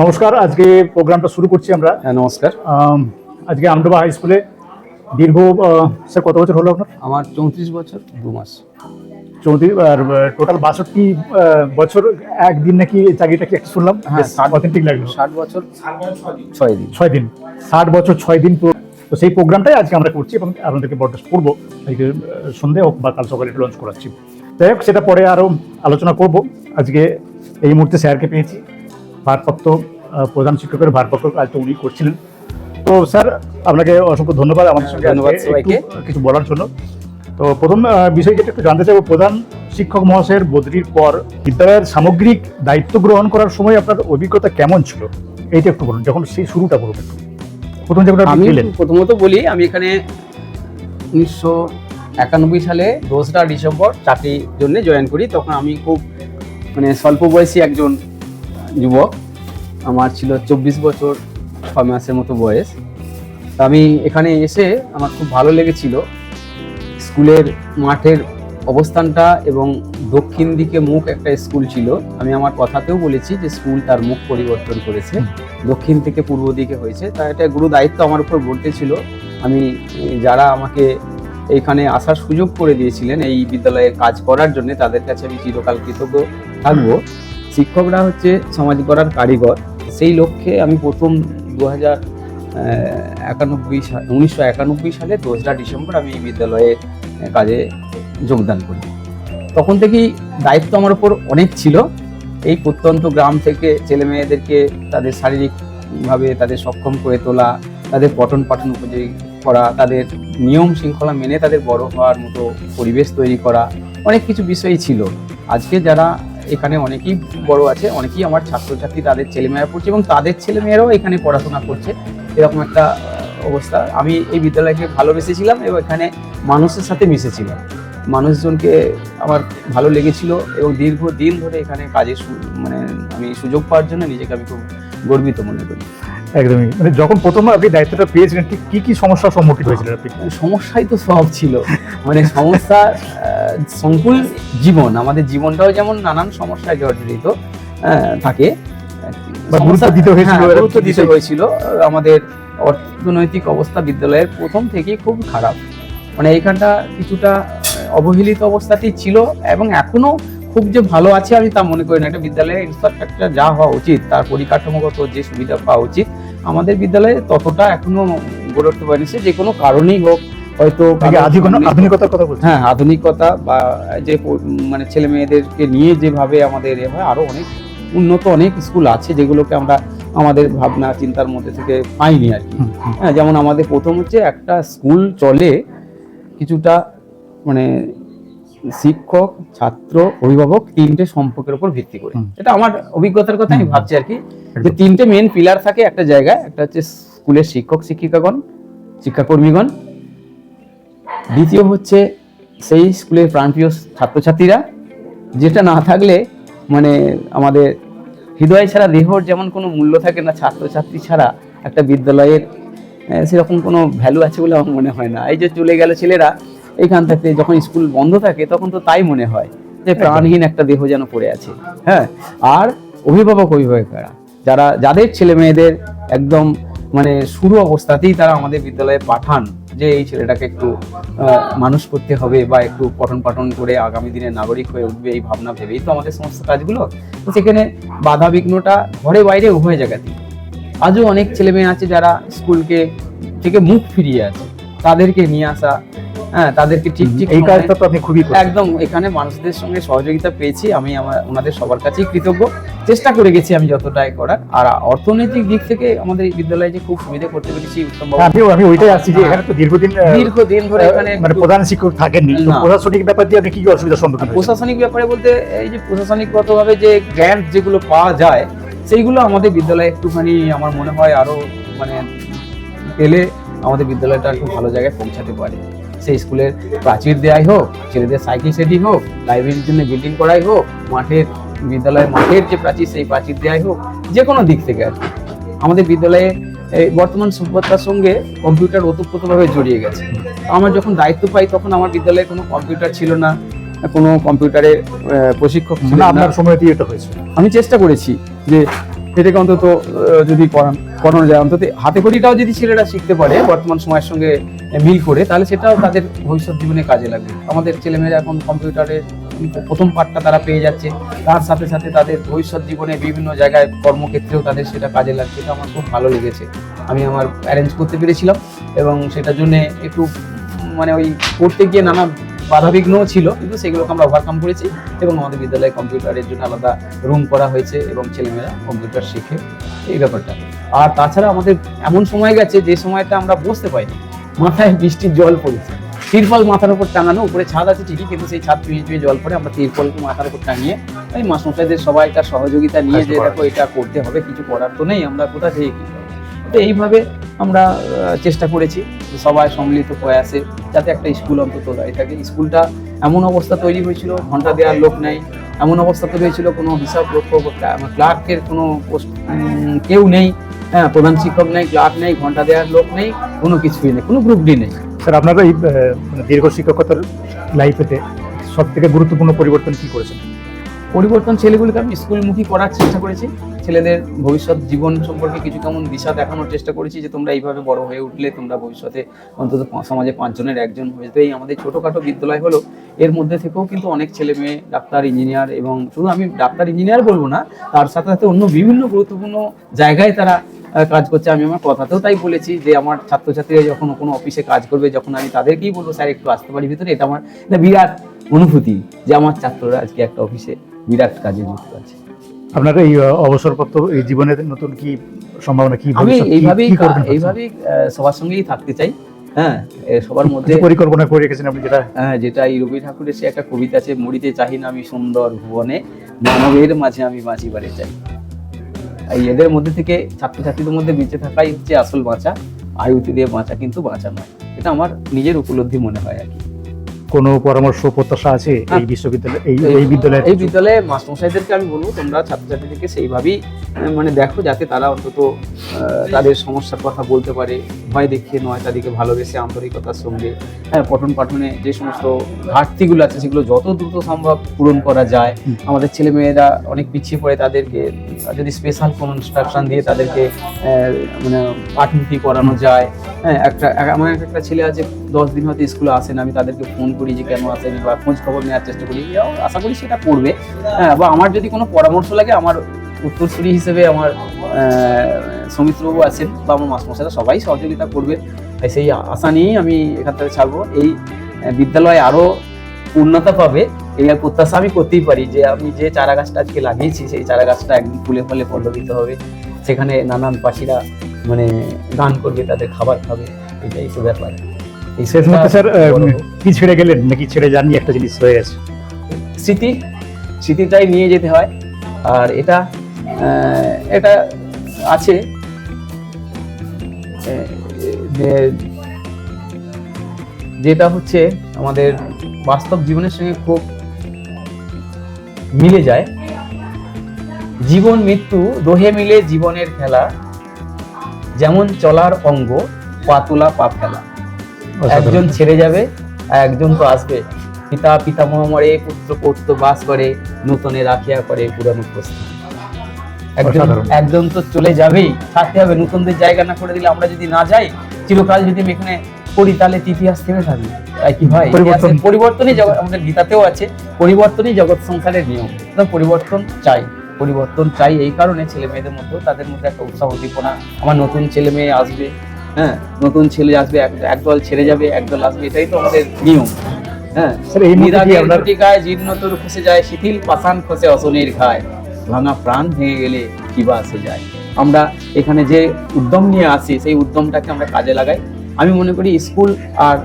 নমস্কার। আজকে প্রোগ্রামটা শুরু করছি আমরা। নমস্কার। আজকে আমডোবা হাই স্কুলে দীর্ঘ স্যার কত বছর হলো আপনার? আমার 34 বছর 2 মাস। 34 আর টোটাল 62 বছর একদিন নাকি চাকরিটা কি শুনলাম? হ্যাঁ, অথেন্টিক লাগলো। 60 বছর 6 দিন। 6 দিন 60 বছর 6 দিন। তো সেই প্রোগ্রামটাই আজকে আমরা করছি এবং আপনাদেরকে ব্রডকাস্ট করবো। আজকে সন্ধ্যে হোক বা কাল সকালে লঞ্চ করাচ্ছি। যাই হোক, সেটা পরে আরও আলোচনা করব। আজকে এই মুহূর্তে স্যারকে পেয়েছি, ভারপ্রাপ্ত প্রধান শিক্ষকের ভারপ্রাপ্ত কাজটা উনি করছিলেন। তো স্যার, আপনাকে অসংখ্য ধন্যবাদ আমাদের সঙ্গে ধন্যবাদ সবাইকে কিছু বলার জন্য। তো প্রথম বিষয় যেটা একটু জানতে চাইবো, প্রধান শিক্ষক মহাশয়ের বদলির পর বিদ্যালয়ের সামগ্রিক দায়িত্ব গ্রহণ করার সময় আপনার অভিজ্ঞতা কেমন ছিল, এইটা একটু বলুন। যখন সেই শুরুটা করবো একটু, প্রথম যখন আমি প্রথমত বলি, আমি এখানে 1991 সালে 2রা ডিসেম্বর চাকরির জন্য জয়েন করি। তখন আমি খুব স্বল্প বয়সী একজন যুবক। আমার ছিল 24 বছর 6 মাসের মতো বয়স। আমি এখানে এসে আমার খুব ভালো লেগেছিল স্কুলের মাঠের অবস্থানটা, এবং দক্ষিণ দিকে মুখ একটা স্কুল ছিল। আমি আমার কথাতেও বলেছি যে স্কুল তার মুখ পরিবর্তন করেছে, দক্ষিণ থেকে পূর্ব দিকে হয়েছে। তা এটা গুরু দায়িত্ব আমার উপর বর্তেছিল। আমি যারা আমাকে এইখানে আসার সুযোগ করে দিয়েছিলেন এই বিদ্যালয়ে কাজ করার জন্য, তাদের কাছে আমি চিরকাল কৃতজ্ঞ থাকবো। শিক্ষকরা হচ্ছে সমাজ গড়ার কারিগর। সেই লক্ষ্যে আমি প্রথম 1991 সালে 2রা ডিসেম্বর আমি এই বিদ্যালয়ের কাজে যোগদান করি। তখন থেকেই দায়িত্ব আমার উপর অনেক ছিল। এই প্রত্যন্ত গ্রাম থেকে ছেলে মেয়েদেরকে তাদের শারীরিকভাবে তাদের সক্ষম করে তোলা, তাদের পঠন পাঠন উপযোগী করা, তাদের নিয়ম শৃঙ্খলা মেনে তাদের বড় হওয়ার মতো পরিবেশ তৈরি করা, অনেক কিছু বিষয়ই ছিল। আজকে যারা এখানে অনেকেই বড় আছে, অনেকেই আমার ছাত্রছাত্রী, তাদের ছেলেমেয়েরা পড়ছে এবং তাদের ছেলেমেয়েরাও এখানে পড়াশোনা করছে, এরকম একটা অবস্থা। আমি এই বিদ্যালয়কে ভালোবেসেছিলাম এবং এখানে মানুষের সাথে মিশেছিলাম। মানুষজনকে আমার ভালো লেগেছিল এবং দীর্ঘদিন ধরে এখানে কাজে আমি সুযোগ পাওয়ার জন্য নিজেকে আমি খুব গর্বিত মনে করি। একদমই, যখন প্রথম আপনি দায়িত্বটা পেয়েছিলেন ঠিক কি সমস্যার সম্মুখীন হয়েছিলেন আপনি? সমস্যাই তো সব ছিল, সমস্যা সংকুল জীবন। আমাদের জীবনটাও যেমন নানান সমস্যায় জর্জরিত থাকে, গুরুত্ব দিতে হয়েছিল। আমাদের অর্থনৈতিক অবস্থা বিদ্যালয়ের প্রথম থেকেই খুব খারাপ। এইখানটা কিছুটা অবহেলিত অবস্থাতেই ছিল এবং এখনো খুব যে ভালো আছে আমি তা মনে করি না। একটা বিদ্যালয়ের ইনফ্রাস্ট্রাকচার যা হওয়া উচিত, তার পরিকাঠামোগত যে সুবিধা পাওয়া উচিত, আমাদের বিদ্যালয়ে ততটা এখনো গড়ে উঠতে পারেনি। সে যে কোনো কারণেই হোক, হয়তো আধুনিকতার কথা বলছি। হ্যাঁ, আধুনিকতা বা যে ছেলে মেয়েদেরকে নিয়ে যেভাবে আমাদের হয়, আরো অনেক উন্নত অনেক স্কুল আছে যেগুলোকে আমরা আমাদের ভাবনা চিন্তার মধ্যে থেকে পাইনি আর কি। হ্যাঁ, যেমন আমাদের প্রথম হচ্ছে একটা স্কুল চলে কিছুটা শিক্ষক, ছাত্র, অভিভাবক 3টে সম্পর্কের উপর ভিত্তি করে। এটা আমার অভিজ্ঞতার কথা আমি ভাবছি আর কি, যে 3টে মেন পিলার থাকে একটা জায়গায়। একটা হচ্ছে স্কুলের শিক্ষক শিক্ষিকাগণ, শিক্ষাকর্মীগণ। দ্বিতীয় হচ্ছে সেই স্কুলের প্রাণপ্রিয় ছাত্রছাত্রীরা, যেটা না থাকলে আমাদের হৃদয় ছাড়া দেহর যেমন কোনো মূল্য থাকে না, ছাত্রছাত্রী ছাড়া একটা বিদ্যালয়ের সেরকম কোনো ভ্যালু আছে বলে আমার মনে হয় না। এই যে চলে গেল ছেলেরা এইখান থেকে, যখন স্কুল বন্ধ থাকে তখন তো তাই মনে হয় যে প্রাণহীন একটা দেহ যেন পড়ে আছে। হ্যাঁ, আর অভিভাবকেরা যাদের ছেলে মেয়েদের একদম শুরু অবস্থাতেই তারা আমাদের বিদ্যালয়ে পাঠান, যে এই ছেলেটাকে একটু মানুষ করতে হবে বা একটু পঠন পাঠন করে আগামী দিনে নাগরিক হয়ে উঠবে, এই ভাবনা ভেবেই তো আমাদের সমস্ত কাজগুলো। তো সেখানে বাধা বিঘ্নটা ঘরে বাইরে উভয় জায়গাতেই। আজও অনেক ছেলে মেয়ে আছে যারা স্কুলকে থেকে মুখ ফিরিয়ে আছে, তাদেরকে নিয়ে আসা, হ্যাঁ, তাদেরকে ঠিক এই কাজটা তো আপনি খুবই একদম এখানে মানুষদের সঙ্গে সহযোগিতা পেয়েছি। আমি ওনাদের সবার কাছেই কৃতজ্ঞ। চেষ্টা করে গেছি আমি যতটাই করার। আর অর্থনৈতিক দিক থেকে আমাদের এই বিদ্যালয়ে যে খুব সুবিধা করতে পেরেছি আমি ওইটাই আসছি যে এখানে তো দীর্ঘদিন ধরে এখানে প্রধান শিক্ষক থাকেননি। প্রশাসনিক ব্যাপার দিয়ে আপনি কি অসুবিধার সম্মুখীন? প্রশাসনিক ব্যাপারে বলতে এই যে প্রশাসনিকগতভাবে যে গ্র্যান্ট যেগুলো পাওয়া যায়, সেইগুলো আমাদের বিদ্যালয়ে একটুখানি আমার মনে হয় আরো পেলে আমাদের বিদ্যালয়টা একটু ভালো জায়গায় পৌঁছাতে পারে। সেই স্কুলের প্রাচীর দেওয়াই হোক, ছেলেদের সাইকেল সেটিং হোক, লাইব্রেরির জন্য বিল্ডিং করাই হোক, বিদ্যালয়ের মাঠের যে প্রাচীর সেই প্রাচীর দেওয়াই হোক, যে কোনো দিক থেকে আর কি। আমাদের বিদ্যালয়ে বর্তমান সভ্যতার সঙ্গে কম্পিউটার ওতপ্রোতভাবে জড়িয়ে গেছে। আমার যখন দায়িত্ব পাই তখন আমার বিদ্যালয়ে কোনো কম্পিউটার ছিল না, কোনো কম্পিউটারের প্রশিক্ষক ছিল না। আপনার সময় দিয়ে এটা হয়েছে। আমি চেষ্টা করেছি যে এটাকে অন্তত যদি করানো যায়, অন্তত হাতে খড়িটাও যদি ছেলেরা শিখতে পারে বর্তমান সময়ের সঙ্গে মিল করে, তাহলে সেটাও তাদের ভবিষ্যৎ জীবনে কাজে লাগবে। আমাদের ছেলেমেয়েরা এখন কম্পিউটারের প্রথম পাঠটা তারা পেয়ে যাচ্ছে, তার সাথে সাথে তাদের ভবিষ্যৎ জীবনে বিভিন্ন জায়গায় কর্মক্ষেত্রেও তাদের সেটা কাজে লাগছে। এটা আমার খুব ভালো লেগেছে, আমি আমার অ্যারেঞ্জ করতে পেরেছিলাম এবং সেটার জন্য একটু মানে ওই করতে গিয়ে নানা বাধাবিঘ্নও ছিল, কিন্তু সেগুলোকে আমরা ওভারকাম করেছি এবং আমাদের বিদ্যালয়ে কম্পিউটারের জন্য আলাদা রুম করা হয়েছে এবং ছেলেমেয়েরা কম্পিউটার শেখে এই ব্যাপারটা। আর তাছাড়া আমাদের এমন সময় গেছে যে সময়টা আমরা বসতে পাইনি, মাথায় বৃষ্টির জল পড়েছে, তিরপল মাথার উপর টাঙানো, উপরে ছাদ আছে ঠিকই, কিন্তু সেই ছাদ চুঁয়ে চুঁয়ে জল পড়ে, আমরা তিরপলকে মাথার উপর টাঙিয়ে এই মাস্টারমশাইদের সবাইকার সহযোগিতা নিয়ে যে দেখো এটা করতে হবে, কিছু করার তো নেই, আমরা কোথা থেকে কি করবো। তো এইভাবে আমরা চেষ্টা করেছি সবাই সম্মিলিত প্রয়াসে যাতে একটা স্কুল অন্তত দাঁড়িয়ে থাকে। স্কুলটা এমন অবস্থা তৈরি হয়েছিল, ঘন্টা দেওয়ার লোক নেই, এমন অবস্থা তৈরি হয়েছিল কোনো হিসাব রক্ষক ক্লার্কের কোনো কেউ নেই, হ্যাঁ, প্রধান শিক্ষক নেই, ক্লার্ক নেই, ঘন্টা দেওয়ার লোক নেই, কোনো কিছুই নেই, কোনো গ্রুপ ডি নেই। স্যার, আপনারা এই দীর্ঘ শিক্ষকতার লাইফেতে সব থেকে গুরুত্বপূর্ণ পরিবর্তন কি করেছেন? পরিবর্তন ছেলেগুলিকে আমি স্কুলমুখী করার চেষ্টা করেছি, ছেলেদের ভবিষ্যৎ জীবন সম্পর্কে কিছু কেমন দিশা দেখানোর চেষ্টা করেছি যে তোমরা এইভাবে বড় হয়ে উঠলে তোমরা ভবিষ্যতে অন্তত সমাজে 5 জনের 1 জন হয়ে যাবে। এই আমাদের ছোটোখাটো বিদ্যালয় হলো, এর মধ্যে থেকেও কিন্তু অনেক ছেলে মেয়ে ডাক্তার, ইঞ্জিনিয়ার, এবং শুধু আমি ডাক্তার ইঞ্জিনিয়ার বলবো না, তার সাথে সাথে অন্য বিভিন্ন গুরুত্বপূর্ণ জায়গায় তারা কাজ করছে। আমি আমার কথাতেও তাই বলেছি যে আমার ছাত্রছাত্রীরা যখন কোনো অফিসে কাজ করবে, যখন আমি তাদেরকেই বলবো স্যার একটু আসতে পারি ভিতরে, এটা আমার একটা বিরাট অনুভূতি যে আমার ছাত্ররা আজকে একটা অফিসে বিরাট কাজে যুক্ত আছে। আপনার এই অবসরপ্রাপ্ত এই জীবনের নতুন কি সম্ভাবনা, কি আমি ভবিষ্যৎ, এইভাবেই সবার সঙ্গেই থাকতে চাই। হ্যাঁ, সবার মধ্যে পরিকল্পনা করে রেখেছেন আপনি? যেটা এই রবি ঠাকুরের সে একটা কবিতা আছে, মরিতে চাহি না আমি সুন্দর ভুবনে, মানবের মাঝে আমি বাঁচিবারে চাই। এই এদের মধ্যে থেকে ছাত্রছাত্রীদের মধ্যে বেঁচে থাকাই হচ্ছে আসল বাঁচা, আয়ুতি দিয়ে বাঁচা কিন্তু বাঁচা নয়। এটা আমার নিজের উপলব্ধি মনে হয় আর কি। কোনো পরামর্শ প্রত্যাশা আছে এই বিশ্ববিদ্যালয়ে, এই বিদ্যালয়ে মাস্টারমশাইদেরকে আমি বলবো তোমরা ছাত্রছাত্রীদেরকে সেইভাবেই মানে দেখো, যাতে তারা অন্তত তাদের সমস্যার কথা বলতে পারে, ভয় দেখিয়ে নয়, তাদেরকে ভালোবেসে আন্তরিকতার সঙ্গে, হ্যাঁ, পঠন পাঠনে যে সমস্ত ঘাটতিগুলো আছে সেগুলো যত দ্রুত সম্ভব পূরণ করা যায়। আমাদের ছেলে মেয়েরা অনেক পিছিয়ে পড়ে, তাদেরকে যদি স্পেশাল কোনো ইনস্ট্রাকশন দিয়ে তাদেরকে মানে পাঠমুখী করানো যায়। হ্যাঁ, আমার একটা ছেলে আছে 10 দিন হয়তো স্কুলে আসে না, আমি তাদেরকে ফোন করি যে কেন আসেনি বা খোঁজ খবর নেওয়ার চেষ্টা করি, আশা করি সেটা করবে। হ্যাঁ, বা আমার যদি কোনো পরামর্শ লাগে, আমার উত্তরসূরি হিসেবে আমার সৌমিত্রবাবু আছেন বা আমার মাস্টারমশাইরা সবাই সহযোগিতা করবে, তাই সেই আশা নিয়েই আমি এখান থেকে ছাড়বো। এই বিদ্যালয় আরো পূর্ণতা পাবে এই প্রত্যাশা আমি করতেই পারি, যে আমি যে চারা গাছটা আজকে লাগিয়েছি সেই চারা গাছটা একদিন ফুলে ফলে পল্লবিত হবে, সেখানে নানান পাখিরা মানে গান করবে, তাদের খাবার খাবে, এটাই তো ব্যাপার। এই শেষ মুহূর্তে স্যার কি ছেড়ে গেলেন নাকি ছেড়ে যাননি, একটা জিনিস হয়ে গেছে? স্মৃতিটাই নিয়ে যেতে হয়। আর এটা আছে যেটা হচ্ছে আমাদের বাস্তব জীবনের সঙ্গে খুব মিলে যায়। জীবন মৃত্যু দোহে মিলে জীবনের খেলা, যেমন চলার অঙ্গ পা তোলা পা ফেলা। একজন ছেড়ে যাবে, একজন তো আসবে। পিতা পিতামহ মরে, পুত্র পৌত্র বাস করে, নূতনে রাখিয়া করে পুরানো প্রস্তুত। একজন তো চলে যাবেই, থাকতে হবে। নতুনদের জায়গা না করে দিলে, আমরা যদি না যাই, চিরকাল যদি আমি এখানে পড়ি, তাহলে ইতিহাস থেমে থাকবে। তাই কি ভাই, পরিবর্তনই জগৎ, আমাদের গীতাতেও আছে পরিবর্তনই জগৎ সংসারের নিয়ম। পরিবর্তন চাই এই কারণে ছেলে মেয়েদের মধ্যে, তাদের মধ্যে একটা উৎসাহ উদ্দীপনা, আমার নতুন ছেলে মেয়ে আসবে, হ্যাঁ, নতুন ছেলে আসবে, একদল ছেড়ে যাবে, একদল আসবে, এটাই তো আমাদের নিয়ম। হ্যাঁ, জীর্ণতর খসে যায়, শিথিল পাষাণ খসে অসনের ঘায়, ভাঙা প্রাণ ভেঙে গেলে কিবা আসে যায়। আমরা এখানে যে উদ্যম নিয়ে আসি, সেই উদ্যমটাকে আমরা কাজে লাগাই। আমি মনে করি স্কুল আর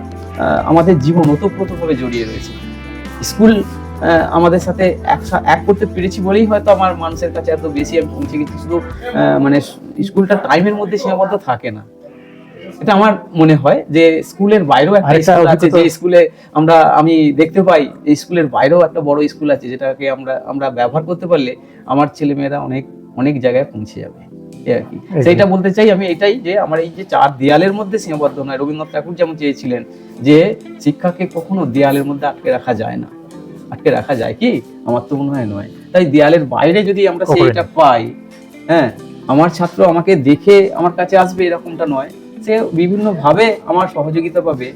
আমাদের জীবন ওতপ্রোতভাবে জড়িয়ে রয়েছে। স্কুল আমাদের সাথে এক করতে পেরেছি বলেই হয়তো আমার মানুষের কাছে এত বেশি আমি পৌঁছে গেছি। শুধু মানে স্কুলটা টাইমের মধ্যে সীমাবদ্ধ থাকে না, এটা আমার মনে হয় যে স্কুলের বাইরেও একটা স্কুল আছে, যে স্কুলে আমি দেখতে পাই এই স্কুলের বাইরেও একটা বড় স্কুল আছে, যেটাকে আমরা ব্যবহার করতে পারলে আমার ছেলে মেয়েরা অনেক অনেক জায়গায় পৌঁছে যাবে। সেইটা বলতে চাই আমি, এটাই যে আমার এই যে 4 দেয়ালের মধ্যে সীমাবদ্ধ নয়। রবীন্দ্রনাথ ঠাকুর যেমন চেয়েছিলেন যে শিক্ষাকে কখনো দেয়ালের মধ্যে আটকে রাখা যায় না। আটকে রাখা যায় কি? আমার তো মনে হয় নয়। তাই দেয়ালের বাইরে যদি আমরা সেইটা পাই, হ্যাঁ, আমার ছাত্র আমাকে দেখে আমার কাছে আসবে এরকমটা নয়, সে বিভিন্নভাবে আমার সহযোগিতা পাবে।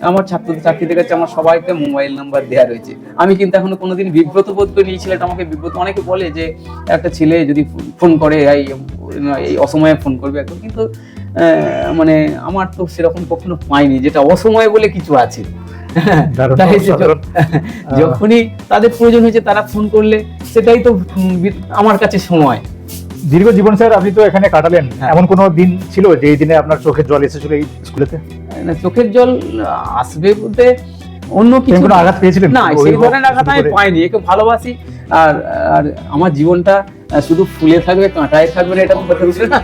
আমার ছাত্রীদের কাছে আমার সবাইকে মোবাইল নাম্বার দেওয়া রয়েছে। আমি কিন্তু এখনো কোনোদিন বিব্রত বোধ করি এই ছেলেটা আমাকে বিব্রত, অনেকে বলে যে একটা ছেলে যদি ফোন করে এই অসময়ে ফোন করবে এখন, কিন্তু মানে আমার তো সেরকম কখনো পাইনি যেটা অসময়ে বলে কিছু আছে। তাই যখনই তাদের প্রয়োজন হয়েছে তারা ফোন করলে সেটাই তো আমার কাছে সময়। দীর্ঘ জীবন স্যার আপনি তো এখানে কাটালেন, এমন কোনো দিন ছিল যে এই দিনে আপনার চোখের জল এসেছিল এই স্কুলেতে? না, চোখের জল আসবে বলতে অন্য কিছু কোনো আঘাত পেয়েছিলেন? না, সেই ধরনের আঘাত আমি পাইনি। একে ভালোবাসি, আর আর আমার জীবনটা শুধু ফুলে থাকবে কাঁটায় থাকবে না এটা তো কথা ছিল না।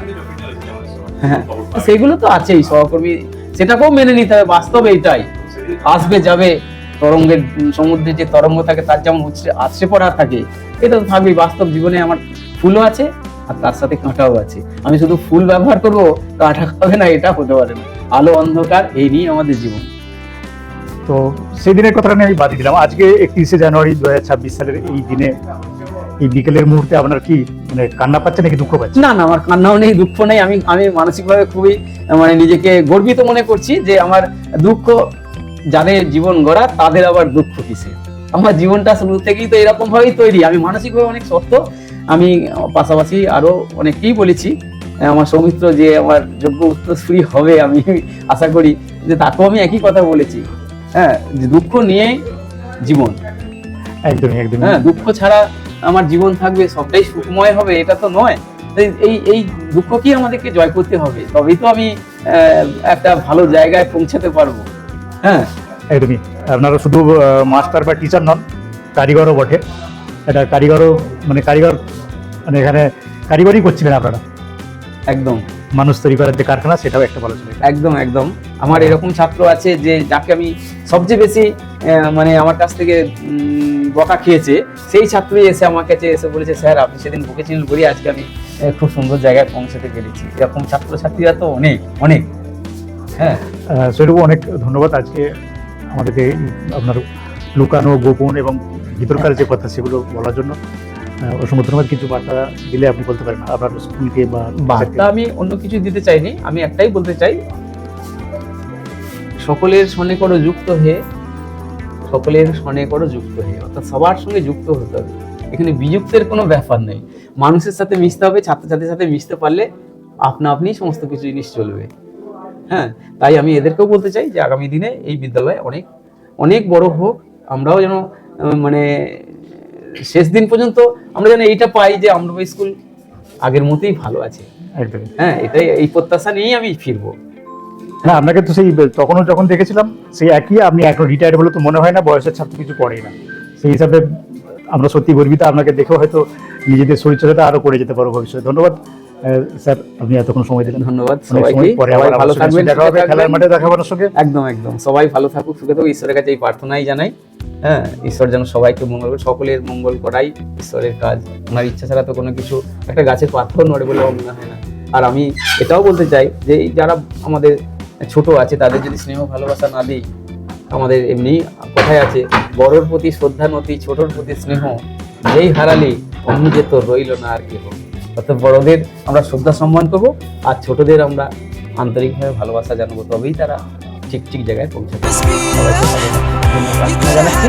হ্যাঁ, সেগুলো তো আছেই, সহকর্মী সেটাকেও মেনে নিতে হবে, বাস্তব এইটাই। আসবে যাবে, তরঙ্গের সমুদ্রে যে তরঙ্গ থাকে তার যেমন আছড়ে পড়া থাকে, এটা তো থাকবেই। বাস্তব জীবনে আমার ফুলও আছে আর তার সাথে কাঁটাও আছে। আমি শুধু ফুল ব্যবহার করব, কাঁটা খাবে না, এটা হতে পারে না। আলো অন্ধকার এই নিয়ে আমাদের জীবন। তো সেই দিনের কথাটা নিয়ে আমি বাদ দিলাম। আজকে 31শে জানুয়ারি 2026 সালের এই দিনে, এই বিকেলের মুহূর্তে আপনার কি মানে কান্না পাচ্ছে নাকি দুঃখ পাচ্ছে? না না, আমার কান্নাও নেই, দুঃখ নেই। আমি মানসিকভাবে খুবই মানে নিজেকে গর্বিত মনে করছি যে আমার দুঃখ, যাদের জীবন গড়া তাদের আবার দুঃখ কিসে। আমার জীবনটা শুরু থেকেই তো এরকম ভাবেই তৈরি। আমি মানসিকভাবে অনেক শক্ত। আমি পাশাপাশি আরো অনেককেই বলেছি, আমার সৌমিত্র যে আমার যোগ্য উত্তরসূরি হবে, আমি আশা করি যে তাকেও আমি একই কথা বলেছি। হ্যাঁ, যে দুঃখ নিয়ে জীবন, একদমই একদমই। হ্যাঁ, দুঃখ ছাড়া আমার জীবন থাকবে, সবটাই সুখময় হবে এটা তো নয়। এই দুঃখকেই আমাদেরকে জয় করতে হবে, তবেই তো আমি একটা ভালো জায়গায় পৌঁছাতে পারবো। হ্যাঁ, একদমই। আপনারা শুধু মাস্টার বা টিচার নন, কারিগরও বটে। এটা কারিগরও মানে এখানে কারিগরই করছিলেন আপনারা। একদম, মানুষ তৈরি করার যে কারখানা, সেটাও একটা ভালো ছিল। একদম একদম। আমার এরকম ছাত্র আছে যে যাকে আমি সবচেয়ে বেশি মানে আমার কাছ থেকে বকা খেয়েছে, সেই ছাত্রই এসে আমার কাছে এসে বলেছে, স্যার আপনি সেদিন বকেছিলেন বলি আজকে আমি খুব সুন্দর জায়গায় পৌঁছাতে পেরেছি। এরকম ছাত্রছাত্রীরা তো অনেক অনেক। হ্যাঁ, সেটুকু অনেক ধন্যবাদ আজকে আমাদেরকে আপনার লুকানো, গোপন এবং ভিতরকার যে কথা সেগুলো বলার জন্য। অসংখ্য ধন্যবাদ। কিছু বার্তা দিলে আপনি বলতে পারেন আপনার স্কুলকে বা বার্তা আমি অন্য কিছু দিতে চাইনি, আমি একটাই বলতে চাই, সকলের সঙ্গে যুক্ত হয়ে, সকলের সঙ্গে যুক্ত হয়ে, অর্থাৎ সবার সঙ্গে যুক্ত হতে হবে। এখানে বিযুক্তের কোনো ব্যাপার নেই। মানুষের সাথে মিশতে হবে, ছাত্রছাত্রীর সাথে মিশতে পারলে আপনা আপনি সমস্ত কিছু জিনিস চলবে। হ্যাঁ, তাই আমি এদেরকেও বলতে চাই যে আগামী দিনে এই বিদ্যালয় অনেক অনেক বড় হোক। আমরাও যেন মানে শেষ দিন পর্যন্ত আমরা যেন এইটা পাই যে আমরা স্কুল আগের মতোই ভালো আছে। একদমই। হ্যাঁ, এটাই, এই প্রত্যাশা নিয়েই আমি ফিরবো। না, আপনাকে তো সেই তখনও যখন দেখেছিলাম সেই একই, আপনি এখন রিটায়ার্ড হলে তো মনে হয় না বয়সের ছাত্র কিছু পড়েই না। সেই হিসাবে আমরা সত্যি গর্বিত। আপনাকে দেখেও হয়তো নিজেদের শরীরচর্চাটা আরো করে যেতে পারবো ভবিষ্যতে। ধন্যবাদ স্যার, আপনি এতক্ষণ সময় দিলেন। ধন্যবাদ অনেক সবাইকে। সময় পরে আবার ভালো থাকবেন, দেখা হবে খেলার মাঠে, দেখা হবে সঙ্গে। একদম একদম। সবাই ভালো থাকুক, সুখে থাকুক, ঈশ্বরের কাছে এই প্রার্থনাই জানাই। হ্যাঁ, ঈশ্বর যেন সবাইকে মঙ্গল করে, সকলের মঙ্গল করাই ঈশ্বরের কাজ। ওনার ইচ্ছা ছাড়া তো কোনো কিছু, একটা গাছের পাথর নড়ে বলে মনে হয় না। আর আমি এটাও বলতে চাই যে এই যারা আমাদের ছোট আছে তাদের যদি স্নেহ ভালোবাসা না দিই, আমাদের এমনি কথায় আছে, বড়োর প্রতি শ্রদ্ধা নতি, ছোটর প্রতি স্নেহ, যেই হারালি অন্য যে তোর রইল না আর কেহ। অর্থাৎ বড়দের আমরা শ্রদ্ধা সম্মান করবো, আর ছোটদের আমরা আন্তরিকভাবে ভালোবাসা জানাবো, তবেই তারা ঠিক ঠিক জায়গায় পৌঁছাবে। সবাইকে ধন্যবাদ জানাচ্ছি।